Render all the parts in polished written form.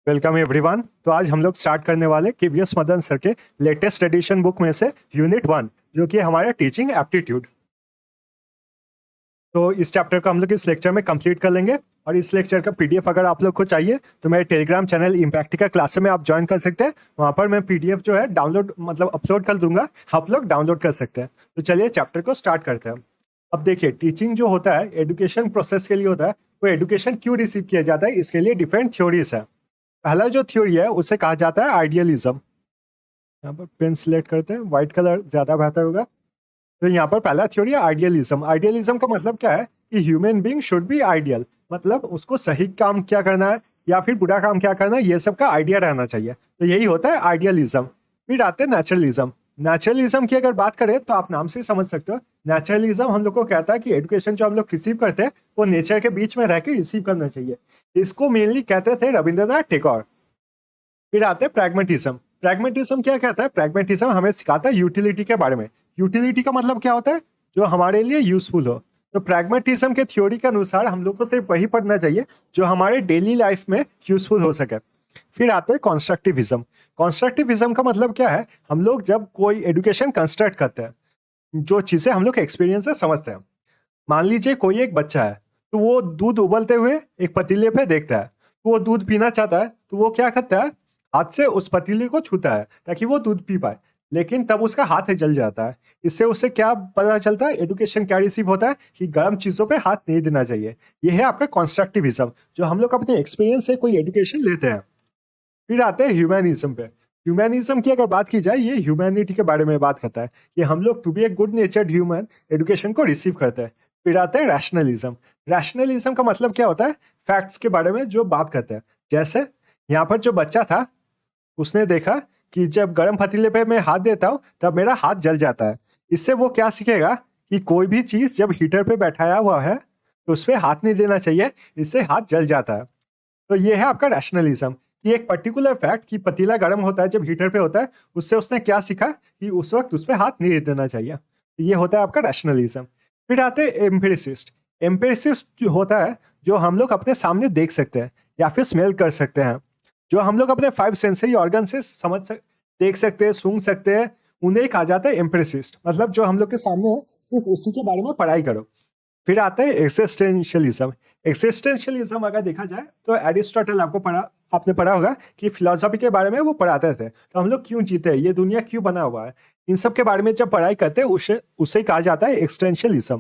Welcome everyone. तो आज हम लोग स्टार्ट करने वाले केवीएस मदन सर के लेटेस्ट एडिशन बुक में से यूनिट 1 जो कि हमारा टीचिंग एप्टीट्यूड। तो इस चैप्टर को हम लोग इस लेक्चर में कंप्लीट कर लेंगे और इस लेक्चर का पीडीएफ अगर आप लोग को चाहिए तो मेरे टेलीग्राम चैनल इम्पैक्टिका क्लास में आप ज्वाइन कर सकते हैं। वहाँ पर मैं पीडीएफ जो है डाउनलोड अपलोड कर दूंगा, आप लोग डाउनलोड कर सकते हैं। तो चलिए चैप्टर को स्टार्ट करते हैं। अब देखिए, टीचिंग जो होता है एजुकेशन प्रोसेस के लिए होता है। वो एजुकेशन क्यों रिसीव किया जाता है, इसके लिए डिफरेंट थ्योरीज है। पहला जो थ्योरी है उसे कहा जाता है आइडियलिज्म। यहाँ पर पेन सिलेक्ट करते हैं, व्हाइट कलर ज्यादा बेहतर होगा। तो यहाँ पर पहला थ्योरी है आइडियलिज्म। आइडियलिज्म का मतलब क्या है कि human being should be ideal, मतलब उसको सही काम क्या करना है या फिर बुरा काम क्या करना है, ये सब का आइडिया रहना चाहिए। तो यही होता है आइडियलिज्म। फिर आते हैं नेचुरलिज्म। नेचुरलिज्म की अगर बात करें तो आप नाम से समझ सकते हो, नेचुरलिज्म हम लोग को कहता है कि एजुकेशन जो हम लोग रिसीव करते हैं वो नेचर के बीच में रह के रिसीव करना चाहिए। इसको मेनली कहते थे रविंद्रनाथ टैगोर। फिर आते हैं प्रैग्मेटिज्म। प्रैग्मेटिज्म क्या कहता है? प्रैग्मेटिज्म हमें सिखाता है यूटिलिटी के बारे में। यूटिलिटी का मतलब क्या होता है? जो हमारे लिए यूजफुल हो। तो प्रैग्मेटिज्म के थ्योरी के अनुसार हम लोग को सिर्फ वही पढ़ना चाहिए जो हमारे डेली लाइफ में यूजफुल हो सके। फिर आते हैं कॉन्स्ट्रक्टिविज्म। कॉन्स्ट्रक्टिविज्म का मतलब क्या है? हम लोग जब कोई एजुकेशन कंस्ट्रक्ट करते हैं, जो चीजें हम लोग एक्सपीरियंस से समझते हैं। मान लीजिए कोई एक बच्चा है, तो वो दूध उबलते हुए एक पतीले पे देखता है, तो वो दूध पीना चाहता है, तो वो क्या करता है? हाथ से उस पतीले को छूता है ताकि वो दूध पी पाए। लेकिन तब उसका हाथ जल जाता है। इससे उससे क्या पता चलता है? एजुकेशन क्या रिसीव होता है कि गर्म चीजों पे हाथ नहीं देना चाहिए। ये है आपका कॉन्स्ट्रक्टिविज्म, जो हम लोग अपने एक्सपीरियंस से कोई एजुकेशन लेते हैं। फिर आते हैं ह्यूमैनिज्म पे। ह्यूमैनिज्म की अगर बात की जाए, ये ह्यूमैनिटी के बारे में बात करता है कि हम लोग to be a good natured human education को रिसीव करते हैं। फिर आते हैं रैशनलिज्म। रैशनलिज्म का मतलब क्या होता है? फैक्ट्स के बारे में जो बात करते हैं। जैसे यहाँ पर जो बच्चा था, उसने देखा कि जब गर्म पतीले पे मैं हाथ देता हूँ तब मेरा हाथ जल जाता है। इससे वो क्या सीखेगा कि कोई भी चीज जब हीटर पे बैठाया हुआ है तो उस पर हाथ नहीं देना चाहिए, इससे हाथ जल जाता है। तो ये है आपका रैशनलिज्म कि एक पर्टिकुलर फैक्ट कि पतीला गर्म होता है जब हीटर पे होता है, उससे उसने क्या सीखा कि उस वक्त उस पर हाथ नहीं देना चाहिए। तो ये होता है आपका रैशनलिज्म। फिर आते हैं एम्पिरिसिस्ट। एम्पिरिसिस्ट जो होता है, जो हम लोग अपने सामने देख सकते हैं या फिर स्मेल कर सकते हैं, जो हम लोग अपने 5 सेंसरी ऑर्गन से देख सकते हैं, सूंघ सकते हैं, उन्हें कहा जाता है एम्पिरिसिस्ट। मतलब जो हम लोग के सामने है, सिर्फ उसी के बारे में पढ़ाई करो। फिर आता है एक्सिस्टेंशियलिज्म। एक्सिस्टेंशियलिज्म अगर देखा जाए तो एरिस्टोटल आपने पढ़ा होगा कि फिलोसफी के बारे में वो पढ़ाते थे। तो हम लोग क्यों जीते हैं, ये दुनिया क्यों बना हुआ है, इन सब के बारे में जब पढ़ाई करते हैं उसे उसे कहा जाता है एक्सटेंशियलिज्म।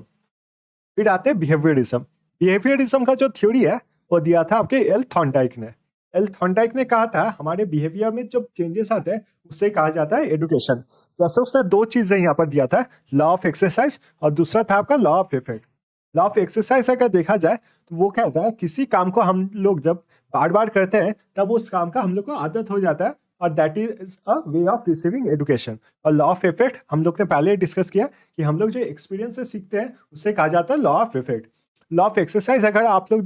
फिर आते हैं बिहेवियरिज्म। बिहेवियरिज्म का जो थ्योरी है वो दिया था आपके एल थॉर्नडाइक ने। एल थॉर्नडाइक ने कहा था हमारे बिहेवियर में जब चेंजेस आते हैं उसे कहा जाता है एडुकेशन। जैसे उसने 2 चीजें यहाँ पर दिया था, लॉ ऑफ एक्सरसाइज और दूसरा था आपका law of effect. Law of exercise अगर देखा जाए तो वो कहता है किसी काम को हम लोग जब बार बार करते हैं तब उस काम का हम लोग को आदत हो जाता है, और that is a way of receiving education. और लॉ ऑफ इफेक्ट हम लोग ने पहले डिस्कस किया कि हम लोग जो एक्सपीरियंस से सीखते हैं उसे कहा जाता है law of effect. Law of exercise अगर आप लोग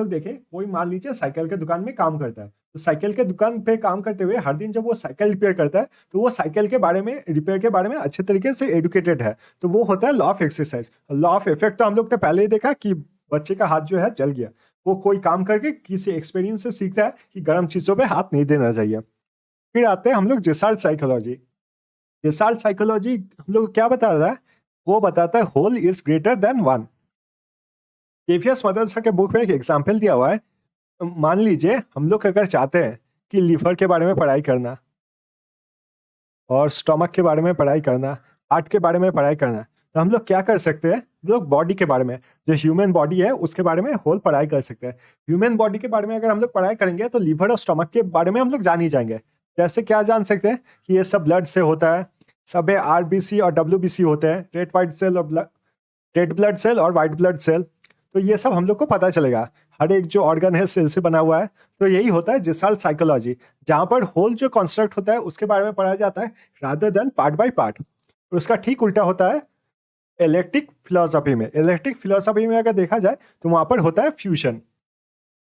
देखें, कोई मान लीजिए साइकिल के दुकान में काम करता है, तो साइकिल के दुकान पे काम करते हुए हर दिन जब वो साइकिल रिपेयर करता है तो वो साइकिल के बारे में, रिपेयर के बारे में अच्छे तरीके से एडुकेटेड है। तो वो होता है law of exercise. Law of effect तो हम लोग ने पहले ही देखा कि बच्चे का हाथ जो है जल गया, वो कोई काम करके किसी एक्सपीरियंस से सीखता है कि गर्म चीजों पे हाथ नहीं देना चाहिए। फिर आते हैं हम लोग जेसार्ट साइकोलॉजी। जेसार्ट साइकोलॉजी हम लोग क्या बताता है? वो बताता है whole is greater than one. KVS मदरसा के बुक में एक एग्जाम्पल दिया हुआ है। मान लीजिए हम लोग अगर चाहते हैं कि लीवर के बारे में पढ़ाई करना और स्टमक के बारे में पढ़ाई करना, हार्ट के बारे में पढ़ाई करना, तो हम लोग क्या कर सकते हैं? हम लोग बॉडी के बारे में, जो ह्यूमन बॉडी है उसके बारे में होल पढ़ाई कर सकते हैं। ह्यूमन बॉडी के बारे में अगर हम लोग पढ़ाई करेंगे तो लीवर और स्टमक के बारे में हम लोग जान ही जाएंगे। जैसे क्या जान सकते हैं कि ये सब ब्लड से होता है, सब आरबीसी और डब्ल्यूबीसी होते हैं, रेड ब्लड सेल और व्हाइट ब्लड सेल। तो ये सब हम लोग को पता चलेगा, हर एक जो ऑर्गन है सेल से बना हुआ है। तो यही होता है जेसार्ट साइकोलॉजी, जहां पर होल जो कॉन्स्ट्रक्ट होता है उसके बारे में पढ़ाया जाता है rather than part by part. और उसका ठीक उल्टा होता है इलेक्ट्रिक फिलोसफी में। इलेक्ट्रिक फिलोसफी में अगर देखा जाए तो वहां पर होता है फ्यूजन।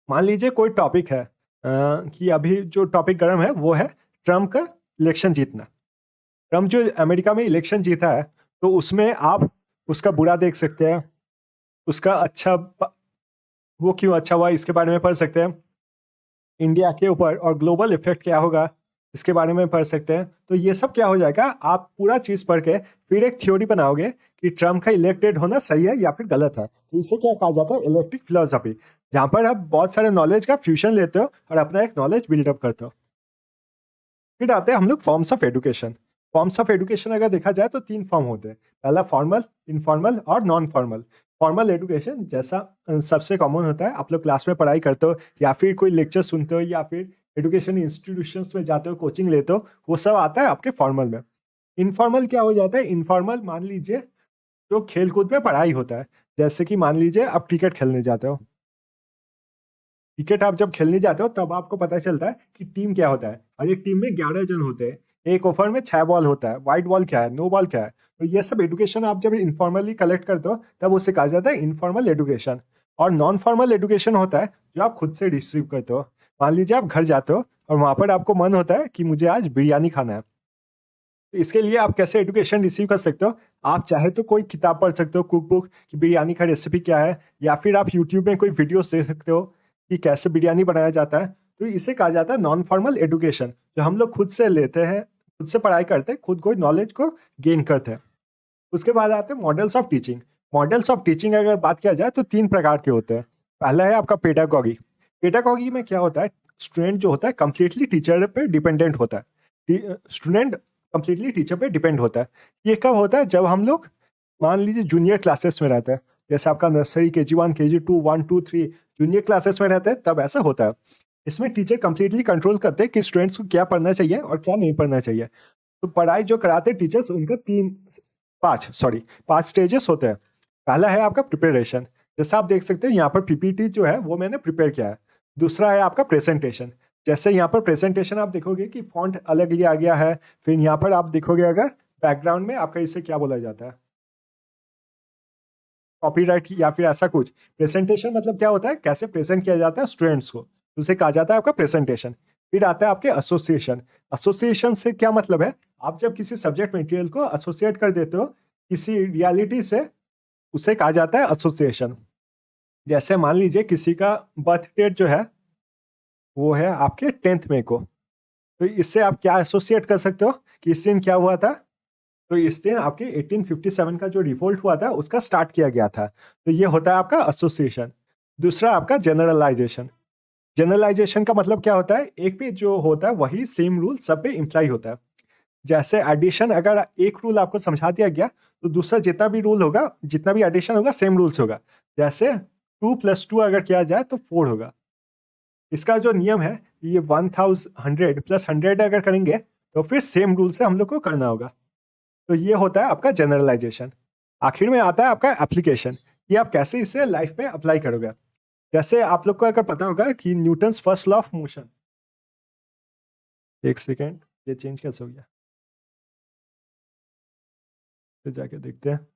मान लीजिए कोई टॉपिक है कि अभी जो टॉपिक गर्म है वो है ट्रम्प का इलेक्शन जीतना। ट्रम्प जो अमेरिका में इलेक्शन जीता है, तो उसमें आप उसका बुरा देख सकते हैं, उसका अच्छा वो क्यों अच्छा हुआ इसके बारे में पढ़ सकते हैं। इंडिया के ऊपर और ग्लोबल इफेक्ट क्या होगा इसके बारे में पढ़ सकते हैं। तो ये सब क्या हो जाएगा, आप पूरा चीज पढ़ के फिर एक थ्योरी बनाओगे कि ट्रम्प का इलेक्टेड होना सही है या फिर गलत है। तो इसे क्या कहा जाता है, इलेक्ट्रिक फिलोसफी, जहां पर आप बहुत सारे नॉलेज का फ्यूजन लेते हो और अपना एक नॉलेज बिल्डअप करते हो। फिर आते हैं हम लोग forms of education. Forms of education अगर देखा जाए तो 3 फॉर्म होते हैं, पहला फॉर्मल, इनफॉर्मल और नॉन फॉर्मल। फॉर्मल एजुकेशन जैसा सबसे कॉमन होता है, आप लोग क्लास में पढ़ाई करते हो या फिर कोई लेक्चर सुनते हो या फिर एजुकेशन इंस्टीट्यूशंस में जाते हो, कोचिंग लेते हो, वो सब आता है आपके फॉर्मल में। इनफॉर्मल क्या हो जाता है, इनफॉर्मल मान लीजिए जो खेल कूद में पढ़ाई होता है, जैसे कि मान लीजिए आप क्रिकेट खेलने जाते हो। क्रिकेट आप जब खेलने जाते हो तब आपको पता चलता है कि टीम क्या होता है, और एक टीम में 11 जन होते हैं, एक ओवर में 6 बॉल होता है, व्हाइट बॉल क्या है, नो बॉल क्या है। तो ये सब एजुकेशन आप जब इनफॉर्मली कलेक्ट करते हो तब उसे कहा जाता है इनफॉर्मल एजुकेशन। और नॉन फॉर्मल एजुकेशन होता है जो आप खुद से रिसीव करते हो। मान लीजिए आप घर जाते हो और वहां पर आपको मन होता है कि मुझे आज बिरयानी खाना है। तो इसके लिए आप कैसे एजुकेशन रिसीव कर सकते हो, आप चाहे तो कोई किताब पढ़ सकते हो, कुक बुक कि बिरयानी का रेसिपी क्या है, या फिर आप यूट्यूब में कोई वीडियोस देख सकते हो कि कैसे बिरयानी बनाया जाता है। तो इसे कहा जाता है नॉन फॉर्मल एजुकेशन, जो हम लोग खुद से लेते हैं, खुद से पढ़ाई करते हैं, खुद कोई नॉलेज को गेन करते हैं। उसके बाद आते हैं models of teaching. Models of teaching अगर बात किया जाए तो 3 प्रकार के होते हैं। पहला है आपका पेडागॉगी। पेडागॉगी में क्या होता है, स्टूडेंट जो होता है कंप्लीटली टीचर पे डिपेंडेंट होता है, स्टूडेंट कंप्लीटली टीचर पे डिपेंड होता है। ये कब होता है, जब हम लोग मान लीजिए जूनियर क्लासेस में रहते हैं, जैसे आपका nursery, KG1, KG2, 1, 2, 3 junior classes में रहते हैं, तब ऐसा होता है। इसमें टीचर कंप्लीटली कंट्रोल करते हैं कि स्टूडेंट्स को क्या पढ़ना चाहिए और क्या नहीं पढ़ना चाहिए। तो पढ़ाई जो कराते हैं टीचर्स, उनका 5 स्टेजेस होते हैं। पहला है आपका प्रिपरेशन, जैसे आप देख सकते हैं यहाँ पर PPT जो है वो मैंने प्रिपेयर किया है। दूसरा है आपका प्रेजेंटेशन, जैसे यहाँ पर प्रेजेंटेशन आप देखोगे कि फॉन्ट अलग लिया गया है। फिर यहाँ पर आप देखोगे अगर बैकग्राउंड में आपका इसे क्या बोला जाता है, कॉपीराइट या फिर ऐसा कुछ। प्रेजेंटेशन मतलब क्या होता है, कैसे प्रेजेंट किया जाता है स्टूडेंट्स को, उसे कहा जाता है आपका प्रेजेंटेशन। फिर आता है आपके एसोसिएशन। एसोसिएशन से क्या मतलब है, आप जब किसी सब्जेक्ट मटेरियल को एसोसिएट कर देते हो किसी रियलिटी से, उसे कहा जाता है एसोसिएशन। जैसे मान लीजिए किसी का बर्थ डेट जो है वो है आपके 10th मई को, तो इससे आप क्या एसोसिएट कर सकते हो कि इस दिन क्या हुआ था। तो इस दिन आपके 1857 का जो रिवोल्ट हुआ था उसका स्टार्ट किया गया था। तो ये होता है आपका एसोसिएशन। दूसरा आपका जनरलाइजेशन। जनरलाइजेशन का मतलब क्या होता है, एक पे जो होता है वही सेम रूल सब पे इम्प्लाई होता है। जैसे एडिशन, अगर एक रूल आपको समझा दिया गया तो दूसरा जितना भी रूल होगा, जितना भी एडिशन होगा सेम रूल्स होगा। जैसे 2 + 2 अगर किया जाए तो 4 होगा। इसका जो नियम है, ये 1100 + 100 अगर करेंगे तो फिर सेम रूल से हम लोग को करना होगा। तो ये होता है आपका जनरलाइजेशन। आखिर में आता है आपका एप्लीकेशन, कि आप कैसे इसे लाइफ में अप्लाई करोगे। जैसे आप लोग को अगर पता होगा कि Newton's first law of motion, एक सेकेंड, ये चेंज कैसे हो गया, तो जाके देखते हैं।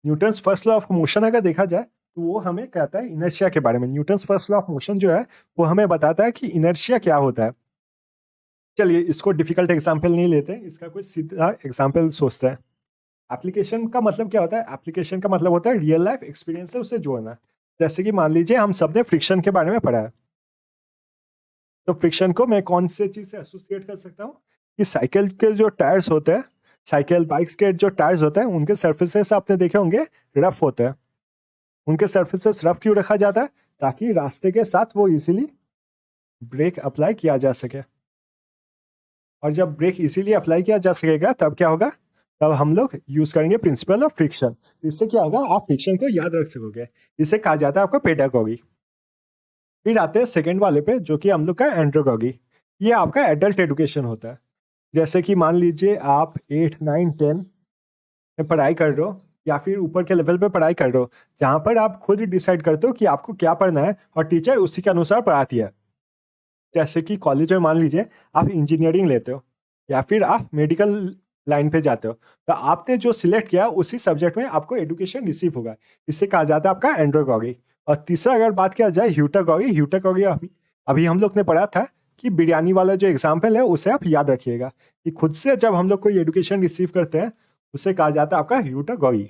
Newton's first law of motion अगर देखा जाए तो वो हमें कहता है इनर्शिया के बारे में। Newton's first law of motion जो है वो हमें बताता है कि इनर्शिया क्या होता है। चलिए इसको डिफिकल्ट एग्जाम्पल नहीं लेते, इसका कोई सीधा एग्जाम्पल सोचते हैं। एप्लीकेशन का मतलब क्या होता है, एप्लीकेशन का मतलब होता है रियल लाइफ एक्सपीरियंस से उसे जोड़ना। जैसे कि मान लीजिए हम सब ने फ्रिक्शन के बारे में पढ़ा है, तो फ्रिक्शन को मैं कौन से चीज से एसोसिएट कर सकता हूँ कि साइकिल के जो टायर्स होते हैं, साइकिल बाइक्स के जो टायर्स होते हैं, उनके सर्फेसेस आपने देखे होंगे रफ होते हैं। उनके सर्फेसेस रफ क्यों रखा जाता है, ताकि रास्ते के साथ वो इजीली ब्रेक अप्लाई किया जा सके। और जब ब्रेक इजीली अप्लाई किया जा सकेगा तब क्या होगा, तब हम लोग यूज करेंगे प्रिंसिपल ऑफ फ्रिक्शन। इससे क्या होगा, आप फ्रिक्शन को याद रख सकोगे। इसे कहा जाता है आपका पेडागॉगी। फिर आते हैं सेकेंड वाले पे, जो कि हम लोग का एंड्रोगॉगी। ये आपका एडल्ट एजुकेशन होता है। जैसे कि मान लीजिए आप 8, 9, 10 में पढ़ाई कर रहे हो, या फिर ऊपर के लेवल पे पढ़ाई कर रहे हो, जहां पर आप खुद डिसाइड करते हो कि आपको क्या पढ़ना है और टीचर उसी के अनुसार पढ़ाती है। जैसे कि कॉलेज में मान लीजिए आप इंजीनियरिंग लेते हो या फिर आप मेडिकल लाइन पे जाते हो, तो आपने जो सिलेक्ट किया उसी सब्जेक्ट में आपको एजुकेशन रिसीव होगा। इससे कहा जाता है आपका एंड्रोगॉगी। और तीसरा अगर बात किया जाए ह्यूटागॉगी, ह्यूटागॉगी अभी हम लोग ने पढ़ा था कि बिरयानी वाला जो एग्जाम्पल है उसे आप याद रखिएगा कि खुद से जब हम लोग कोई एजुकेशन रिसीव करते हैं उसे कहा जाता है आपका ह्यूटागॉगी।